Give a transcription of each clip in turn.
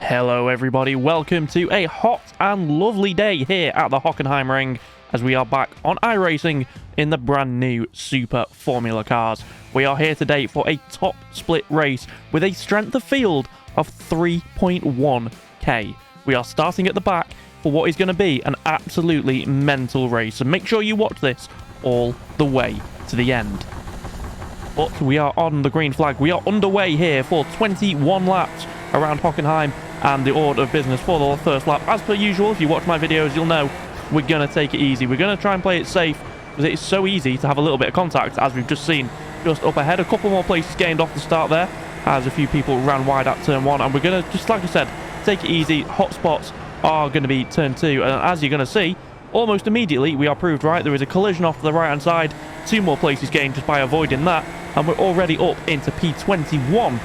Hello everybody, welcome to a hot and lovely day here at the Hockenheim ring as we are back on iRacing in the brand new Super Formula cars. We are here today for a top split race with a strength of field of 3.1k. We are starting at the back for what is going to be an absolutely mental race, so make sure you watch this all the way to the end. But we are on the green flag. We are underway here for 21 laps around Hockenheim and the order of business for the first lap. As per usual, if you watch my videos, you'll know we're going to take it easy. We're going to try and play it safe because it's so easy to have a little bit of contact, as we've just seen just up ahead. A couple more places gained off the start there as a few people ran wide at turn 1. And we're going to, just like I said, take it easy. Hot spots are going to be turn 2. And as you're going to see, almost immediately we are proved right. There is a collision off to the right-hand side. 2 more places gained just by avoiding that. And we're already up into P21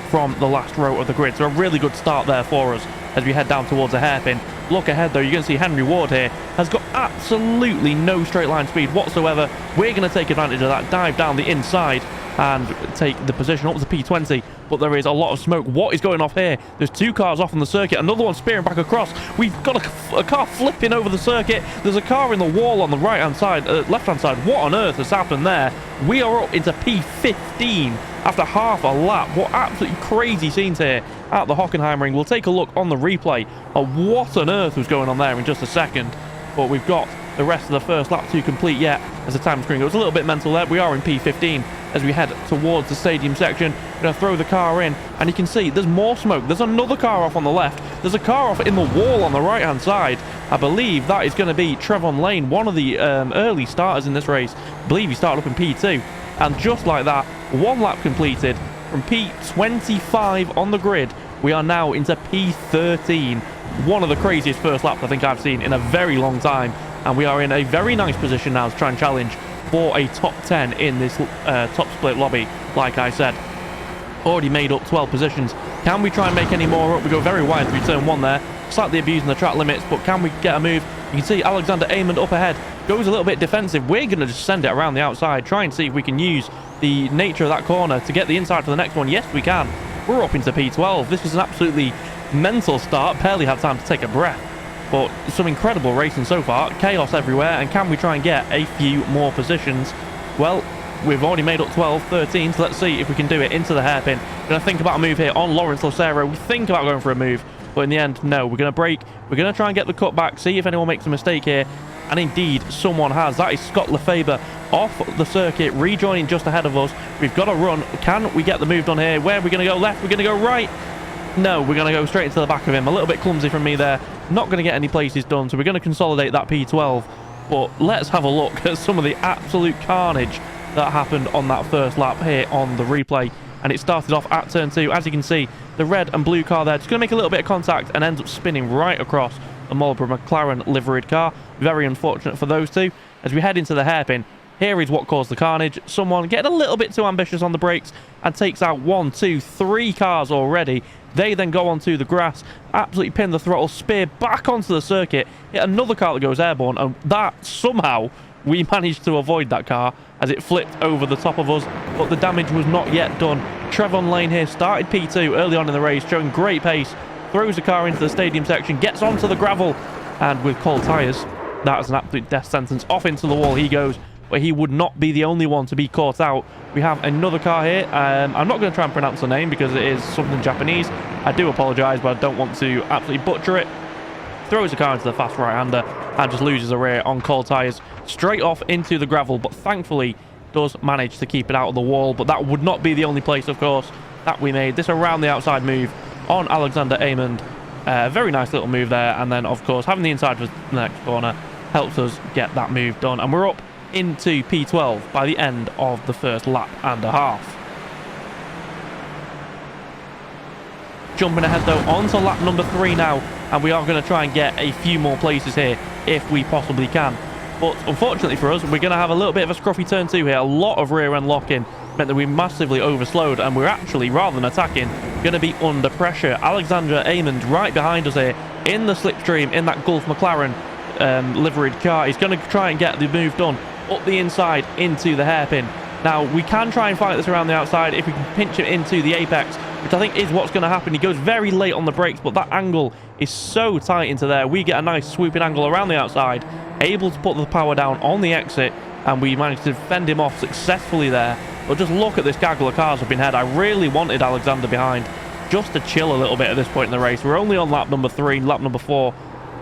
from the last row of the grid. So a really good start there for us as we head down towards a hairpin. Look ahead though, you're going to see Henry Ward here has got absolutely no straight line speed whatsoever. We're going to take advantage of that, dive down the inside and take the position up to P20, but there is a lot of smoke. What is going off here? There's 2 cars off on the circuit, another one spearing back across. We've got a car flipping over the circuit. There's a car in the wall on the right hand side, left hand side. What on earth has happened there? We are up into P15 after half a lap. What absolutely crazy scenes here at the Hockenheim ring. We'll take a look on the replay of what on earth was going on there in just a second, but we've got the rest of the first lap to complete yet as the time screen goes a little bit mental there. We are in P15 as we head towards the stadium section. We're going to throw the car in and you can see there's more smoke. There's another car off on the left. There's a car off in the wall on the right hand side. I believe that is going to be Trevon Lane, one of the early starters in this race. I believe he started up in P2, and just like that, 1 lap completed from P25 on the grid. We are now into P13. One of the craziest first laps I think I've seen in a very long time. And we are in a very nice position now to try and challenge for a top 10 in this top split lobby. Like I said, already made up 12 positions. Can we try and make any more up? We go very wide through turn 1 there. Slightly abusing the track limits, but can we get a move? You can see Alexander Amond up ahead. Goes a little bit defensive. We're going to just send it around the outside. Try and see if we can use the nature of that corner to get the inside for the next one. Yes, we can. We're up into P12. This was an absolutely mental start. Barely had time to take a breath. But some incredible racing so far. Chaos everywhere. And can we try and get a few more positions? Well, we've already made up 12, 13. So let's see if we can do it into the hairpin. Going to think about a move here on Lawrence Lucero. We think about going for a move. But in the end, no. We're going to brake. We're going to try and get the cutback. See if anyone makes a mistake here. And indeed, someone has. That is Scott Lefebvre off the circuit, rejoining just ahead of us. We've got to run. Can we get the move done here? Where are we going to go? Left? We're going to go right? No, we're going to go straight into the back of him. A little bit clumsy from me there. Not going to get any places done, so we're going to consolidate that P12. But let's have a look at some of the absolute carnage that happened on that first lap here on the replay. And it started off at turn 2. As you can see, the red and blue car there just going to make a little bit of contact and ends up spinning right across the Marlboro McLaren liveried car. Very unfortunate for those two. As we head into the hairpin, here is what caused the carnage. Someone getting a little bit too ambitious on the brakes and takes out 1, 2, 3 cars already. They then go onto the grass, absolutely pin the throttle, spear back onto the circuit, hit another car that goes airborne, and that somehow we managed to avoid that car as it flipped over the top of us, but the damage was not yet done. Trevon Lane here started P2 early on in the race, showing great pace, throws the car into the stadium section, gets onto the gravel, and with cold tyres, that is an absolute death sentence. Off into the wall he goes, but he would not be the only one to be caught out. We have another car here. I'm not going to try and pronounce the name because it is something Japanese. I do apologise, but I don't want to absolutely butcher it. Throws the car into the fast right-hander and just loses a rear on cold tyres. Straight off into the gravel, but thankfully does manage to keep it out of the wall. But that would not be the only place, of course, that we made. This around the outside move on Alexander Amond. Very nice little move there. And then, of course, having the inside for the next corner helps us get that move done. And we're up into P12 by the end of the first lap and a half. Jumping ahead though onto lap number 3 now, and we are going to try and get a few more places here if we possibly can. But unfortunately for us, we're going to have a little bit of a scruffy turn 2 here. A lot of rear end lock-in meant that we massively overslowed, and we're actually, rather than attacking, going to be under pressure. Alexander Amond right behind us here in the slipstream in that Gulf McLaren liveried car. He's going to try and get the move done up the inside into the hairpin. Now, we can try and fight this around the outside if we can pinch it into the apex which I think is what's going to happen. He goes very late on the brakes, but that angle is so tight into there. We get a nice swooping angle around the outside, able to put the power down on the exit, and we managed to fend him off successfully there. But just look at this gaggle of cars up in head. I really wanted Alexander behind just to chill a little bit at this point in the race. We're only on lap number 3, lap number 4,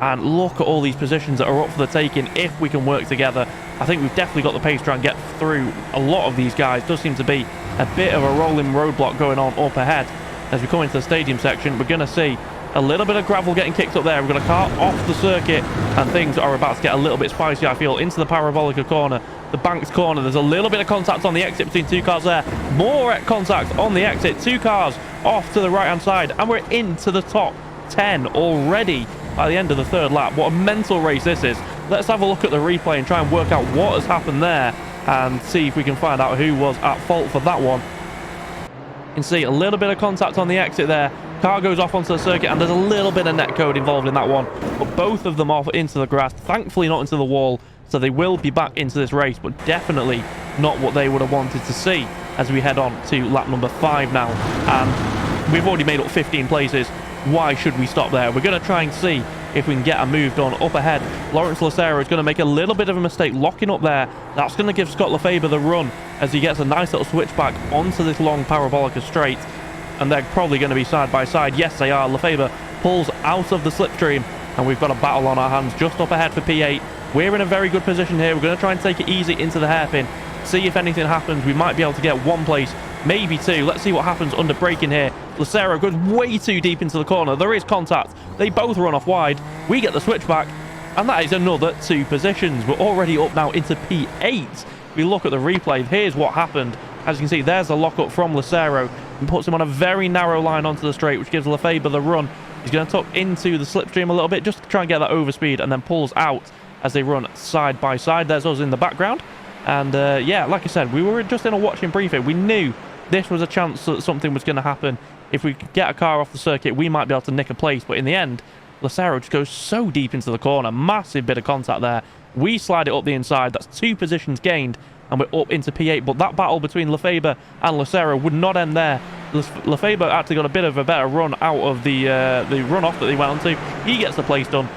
and look at all these positions that are up for the taking if we can work together. I think we've definitely got the pace to try and get through a lot of these guys. Does seem to be a bit of a rolling roadblock going on up ahead. As we come into the stadium section, we're going to see a little bit of gravel getting kicked up there. We've got a car off the circuit, and things are about to get a little bit spicy, I feel, into the Parabolica corner. The Banks corner, there's a little bit of contact on the exit between two cars there. More contact on the exit, two cars off to the right-hand side, and we're into the top 10 already by the end of the third lap. What a mental race this is. Let's have a look at the replay and try and work out what has happened there and see if we can find out who was at fault for that one. You can see a little bit of contact on the exit there. Car goes off onto the circuit, and there's a little bit of netcode involved in that one, but both of them off into the grass, thankfully not into the wall, so they will be back into this race, but definitely not what they would have wanted to see as we head on to lap number 5 now. And we've already made up 15 places. Why should we stop there? We're going to try and see if we can get a move done up ahead. Lawrence Lucero is going to make a little bit of a mistake locking up there. That's going to give Scott Lefebvre the run as he gets a nice little switchback onto this long Parabolica straight, and they're probably going to be side by side. Yes, they are. Lefebvre pulls out of the slipstream, and we've got a battle on our hands just up ahead for P8. We're in a very good position here. We're going to try and take it easy into the hairpin, see if anything happens. We might be able to get one place, maybe two. Let's see what happens under braking here. Lucero goes way too deep into the corner. There is contact. They both run off wide. We get the switchback, and that is another 2 positions. We're already up now into P8. We look at the replay. Here's what happened. As you can see, there's a lockup from Lucero and puts him on a very narrow line onto the straight, which gives Lefebvre the run. He's going to tuck into the slipstream a little bit just to try and get that overspeed, and then pulls out as they run side by side. There's us in the background. And yeah, like I said, we were just in a watching briefing. We knew this was a chance that something was going to happen. If we could get a car off the circuit, we might be able to nick a place. But in the end, Lucero just goes so deep into the corner. Massive bit of contact there. We slide it up the inside. That's 2 positions gained, and we're up into P8. But that battle between Lefebvre and Lucero would not end there. Lefebvre actually got a bit of a better run out of the runoff that he went onto. He gets the place done.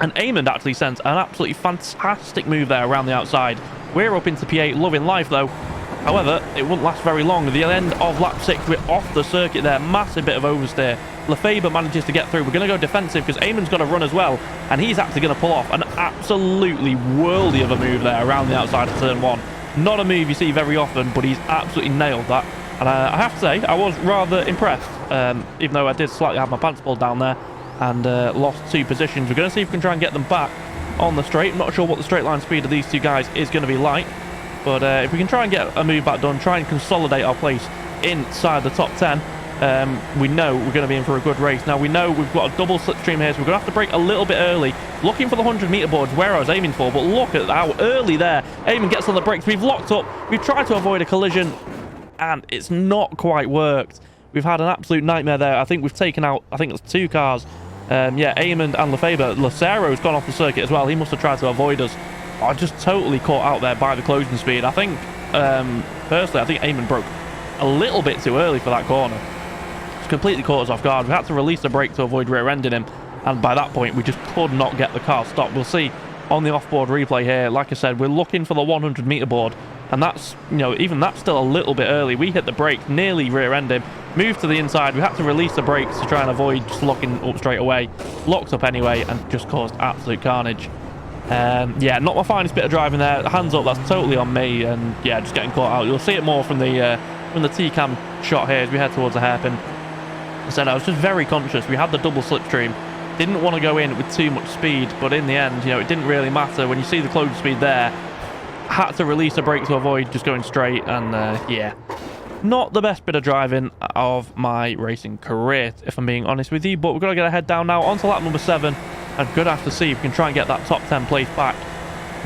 And Eamon actually sends an absolutely fantastic move there around the outside. We're up into P8, loving life though. However, it wouldn't last very long. At the end of lap 6, we're off the circuit there. Massive bit of oversteer. Lefebvre manages to get through. We're going to go defensive because Eamon's got to run as well. And he's actually going to pull off an absolutely worldy of a move there around the outside of turn 1. Not a move you see very often, but he's absolutely nailed that. And I have to say, I was rather impressed, even though I did slightly have my pants pulled down there and lost 2 positions. We're going to see if we can try and get them back on the straight. I'm not sure what the straight line speed of these 2 guys is going to be like, but if we can try and get a move back done, try and consolidate our place inside the top 10, we know we're going to be in for a good race. Now, we know we've got a double slipstream here, so we're going to have to brake a little bit early, looking for the 100-meter boards where I was aiming for, but look at how early there Eamon gets on the brakes. We've locked up, we've tried to avoid a collision, and it's not quite worked. We've had an absolute nightmare there. I think we've taken out, I think it's 2 cars. Yeah, Eamon and Lefebvre. Lucero's gone off the circuit as well. He must have tried to avoid us. I just totally caught out there by the closing speed. I think, personally, I think Eamon broke a little bit too early for that corner. It's completely caught us off guard. We had to release the brake to avoid rear-ending him, and by that point, we just could not get the car stopped. We'll see on the off-board replay here. Like I said, we're looking for the 100-meter board, and that's, you know, even that's still a little bit early. We hit the brake, nearly rear-end him, moved to the inside. We had to release the brakes to try and avoid just locking up straight away. Locked up anyway, and just caused absolute carnage. Yeah, not my finest bit of driving there. Hands up, that's totally on me, and yeah, just getting caught out. You'll see it more from the T-cam shot here as we head towards the hairpin. I said I was just very conscious. We had the double slipstream. Didn't want to go in with too much speed, but in the end, you know, it didn't really matter. When you see the closing speed there, had to release the brake to avoid just going straight, and yeah, not the best bit of driving of my racing career, if I'm being honest with you. But we've got to get our head down now onto lap number 7, and going to have to see if we can try and get that top 10 place back.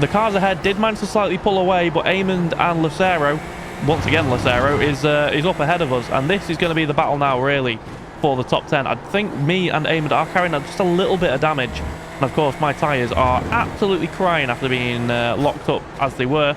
The cars ahead did manage to slightly pull away, but Eamon and Lucero, once again Lucero, is up ahead of us, and this is going to be the battle now, really, for the top 10. I think me and Eamon are carrying just a little bit of damage, and of course my tyres are absolutely crying after being locked up as they were,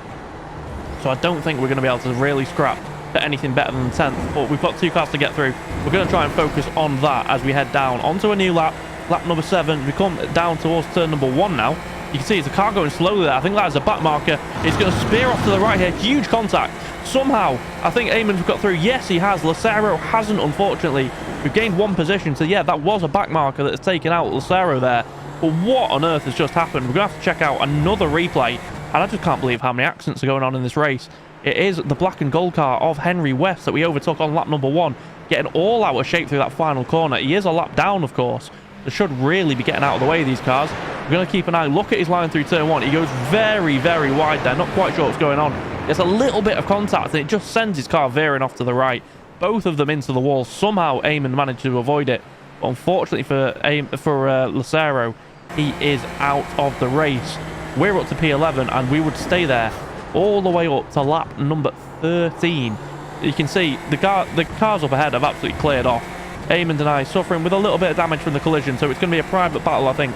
so I don't think we're going to be able to really scrap for anything better than 10th, but we've got 2 cars to get through. We're going to try and focus on that as we head down onto a new lap, lap number 7. We come down towards turn number 1 now. You can see it's a car going slowly there. I think that is a back marker. It's going to spear off to the right here. Huge contact. Somehow, I think Eamon's got through. Yes, he has. Lucero hasn't, unfortunately. We've gained 1 position. So, yeah, that was a back marker that has taken out Lucero there. But what on earth has just happened? We're going to have to check out another replay. And I just can't believe how many accidents are going on in this race. It is the black and gold car of Henry West that we overtook on lap number 1. Getting all out of shape through that final corner. He is a lap down, of course. They should really be getting out of the way of these cars. We're going to keep an eye. Look at his line through turn 1. He goes very, very wide there. Not quite sure what's going on. There's a little bit of contact and it just sends his car veering off to the right. Both of them into the wall. Somehow Eamon managed to avoid it. But unfortunately for Lucero, he is out of the race. We're up to P11 and we would stay there all the way up to lap number 13. You can see the cars up ahead have absolutely cleared off. Eamon and I suffering with a little bit of damage from the collision, so it's going to be a private battle, I think,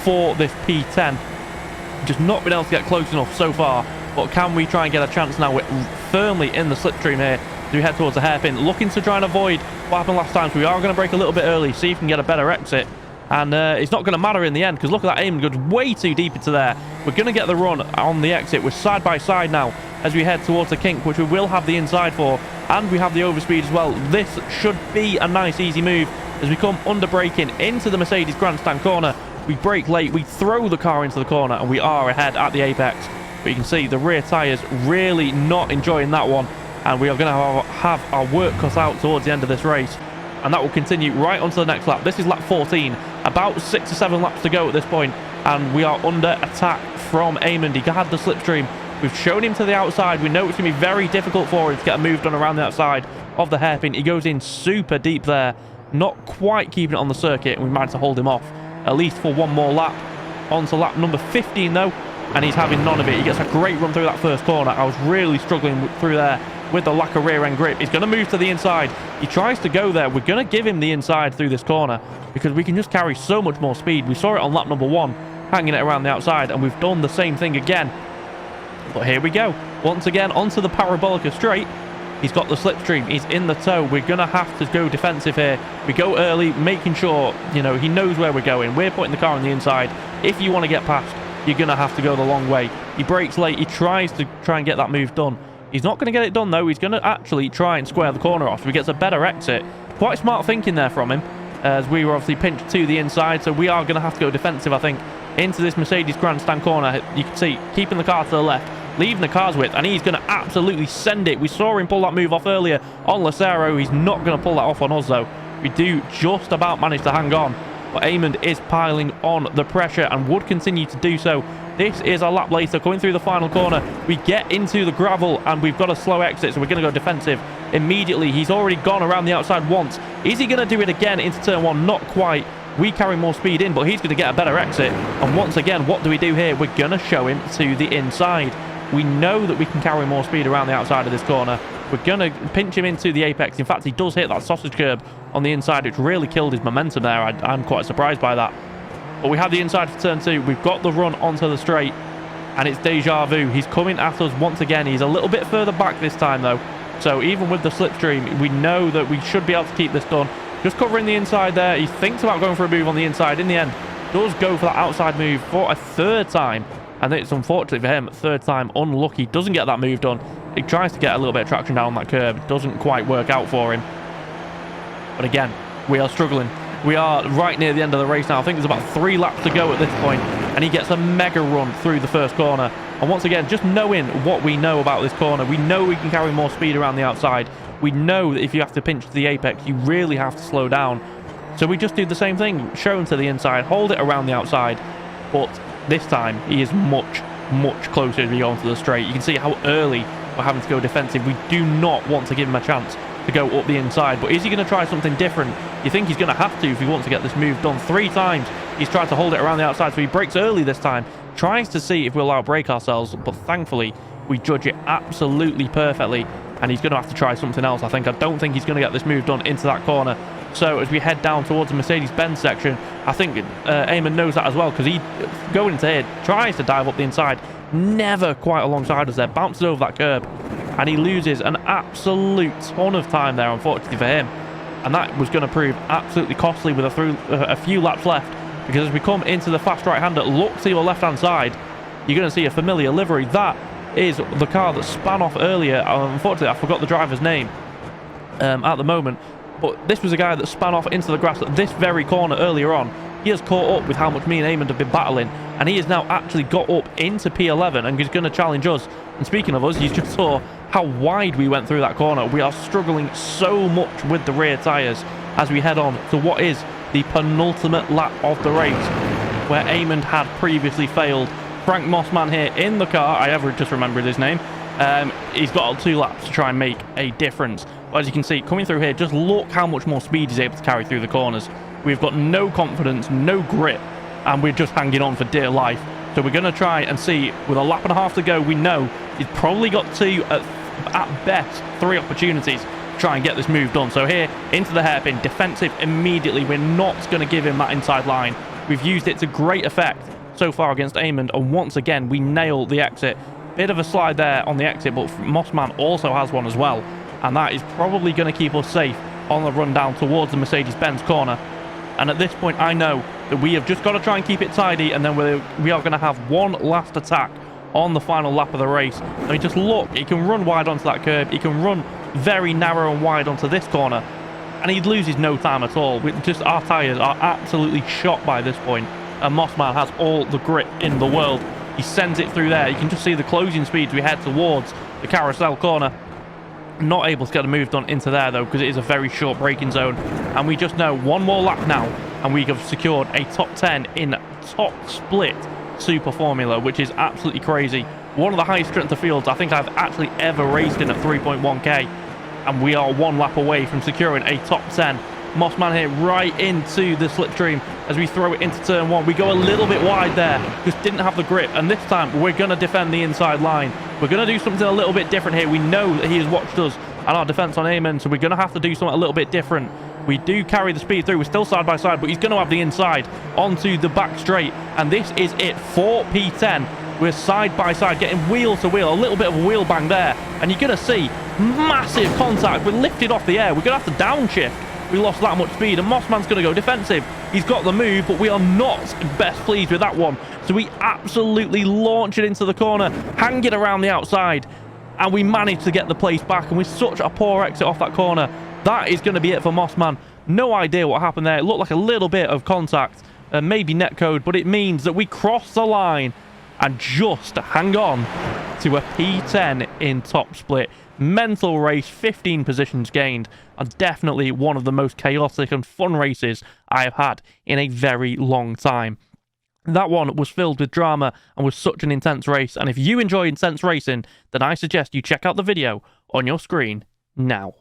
for this P10. Just not been able to get close enough so far, but can we try and get a chance now? We're firmly in the slipstream here as we head towards the hairpin, looking to try and avoid what happened last time. So we are going to brake a little bit early, see if we can get a better exit. And it's not going to matter in the end, because look at that. Eamon goes way too deep into there. We're going to get the run on the exit. We're side by side now as we head towards the kink, which we will have the inside for, and we have the overspeed as well. This should be a nice easy move as we come under braking into the Mercedes grandstand corner. We brake late, we throw the car into the corner, and we are ahead at the apex. But you can see the rear tyres really not enjoying that one, and we are going to have our work cut out towards the end of this race. And that will continue right onto the next lap. This is lap 14, about 6 or 7 laps to go at this point, and we are under attack from Eamon. He had the slipstream. We've shown him to the outside. We know it's going to be very difficult for him to get a move done around the outside of the hairpin. He goes in super deep there, not quite keeping it on the circuit, and we managed to hold him off at least for 1 more lap. On to lap number 15 though, and he's having none of it. He gets a great run through that first corner. I was really struggling through there with the lack of rear end grip. He's going to move to the inside. He tries to go there. We're going to give him the inside through this corner because we can just carry so much more speed. We saw it on lap number 1, hanging it around the outside, and we've done the same thing again. But here we go. Once again, onto the Parabolica straight. He's got the slipstream. He's in the tow. We're going to have to go defensive here. We go early, making sure, you know, he knows where we're going. We're putting the car on the inside. If you want to get past, you're going to have to go the long way. He brakes late. He tries to try and get that move done. He's not going to get it done, though. He's going to actually try and square the corner off. If he gets a better exit. Quite smart thinking there from him, as we were obviously pinched to the inside. So we are going to have to go defensive, I think, into this Mercedes grandstand corner. You can see, keeping the car to the left, leaving the car's width, and he's going to absolutely send it. We saw him pull that move off earlier on Lucero. He's not going to pull that off on us, though. We do just about manage to hang on, but Eamon is piling on the pressure and would continue to do so. This is a lap later, coming through the final corner. We get into the gravel, and we've got a slow exit, so we're going to go defensive immediately. He's already gone around the outside once. Is he going to do it again into turn 1? Not quite. We carry more speed in, but he's going to get a better exit. And once again, what do we do here? We're going to show him to the inside. We know that we can carry more speed around the outside of this corner. We're going to pinch him into the apex. In fact, he does hit that sausage curb on the inside, which really killed his momentum there. I'm quite surprised by that. But we have the inside for turn 2. We've got the run onto the straight, and it's deja vu. He's coming at us once again. He's a little bit further back this time, though. So even with the slipstream, we know that we should be able to keep this done. Just covering the inside there. He thinks about going for a move on the inside. In the end, does go for that outside move for a 3rd time. And it's unfortunate for him, 3rd time unlucky. Doesn't get that move done. He tries to get a little bit of traction down that curb. It doesn't quite work out for him. But again, we are struggling. We are right near the end of the race now. I think there's about 3 laps to go at this point, and he gets a mega run through the first corner. And once again, just knowing what we know about this corner, we know we can carry more speed around the outside. We know that if you have to pinch to the apex, you really have to slow down. So we just do the same thing. Show him to the inside, hold it around the outside. But this time, he is much, much closer as we go onto the straight. You can see how early we're having to go defensive. We do not want to give him a chance to go up the inside. But is he going to try something different? You think he's going to have to if he wants to get this move done. 3 times he's tried to hold it around the outside, so he brakes early this time. Tries to see if we'll outbrake ourselves, but thankfully we judge it absolutely perfectly, and he's going to have to try something else. I don't think he's going to get this move done into that corner. So as we head down towards the Mercedes-Benz section, I think Eamon knows that as well, because he, going into here, tries to dive up the inside. Never quite alongside us there. Bounces over that curb. and he loses an absolute ton of time there, unfortunately for him. And that was going to prove absolutely costly with a few laps left, because as we come into the fast right-hander, look to your left-hand side, you're going to see a familiar livery. That is the car that span off earlier. Unfortunately, I forgot the driver's name at the moment, but this was a guy that span off into the grass at this very corner earlier on. He has caught up with how much me and Eamon have been battling, and he has now actually got up into P11 and he's going to challenge us. And speaking of us, you just saw how wide we went through that corner. We are struggling so much with the rear tyres as we head on to what is the penultimate lap of the race, where Eamon had previously failed. Frank Mossman here in the car, I ever just remembered his name. He's got 2 laps to try and make a difference. But as you can see, coming through here, just look how much more speed he's able to carry through the corners. We've got no confidence, no grip, and we're just hanging on for dear life. So we're going to try and see, with a lap and a half to go, we know he's probably got 2, at best 3 opportunities to try and get this move done. So here, into the hairpin, defensive immediately. We're not going to give him that inside line. We've used it to great effect so far against Eamon, and once again, we nail the exit. Bit of a slide there on the exit, but Mossman also has one as well, and that is probably going to keep us safe on the run down towards the Mercedes-Benz corner. And at this point, I know that we have just got to try and keep it tidy, and then we are going to have one last attack on the final lap of the race. I mean, just look, he can run wide onto that curb, he can run very narrow and wide onto this corner, and he loses no time at all. Our tyres are absolutely shot by this point, and Mossman has all the grip in the world. He sends it through there. You can just see the closing speeds we head towards the carousel corner. Not able to get a move done into there though, because it is a very short braking zone, and we just know one more lap now and we have secured a top 10 in top split super formula, which is absolutely crazy. One of the highest strength of fields I think I've actually ever raced in at 3.1k, and we are one lap away from securing a top 10. Mossman here right into the slipstream as we throw it into turn 1. We go a little bit wide there, just didn't have the grip, and this time we're going to defend the inside line. We're going to do something a little bit different here. We know that he has watched us and our defense on Eamon, so we're going to have to do something a little bit different. We do carry the speed through. We're still side by side, but he's going to have the inside onto the back straight, and this is it for P10. We're side by side, getting wheel to wheel, a little bit of a wheel bang there, and you're going to see massive contact. We're lifted off the air. We're going to have to downshift. We lost that much speed, and Mossman's going to go defensive. He's got the move, but we are not best pleased with that one. So we absolutely launch it into the corner, hang it around the outside, and we manage to get the place back. And with such a poor exit off that corner, that is going to be it for Mossman. No idea what happened there. It looked like a little bit of contact, maybe netcode, but it means that we cross the line and just hang on to a P10 in top split. Mental race, 15 positions gained, and definitely one of the most chaotic and fun races I have had in a very long time. That one was filled with drama and was such an intense race, and if you enjoy intense racing, then I suggest you check out the video on your screen now.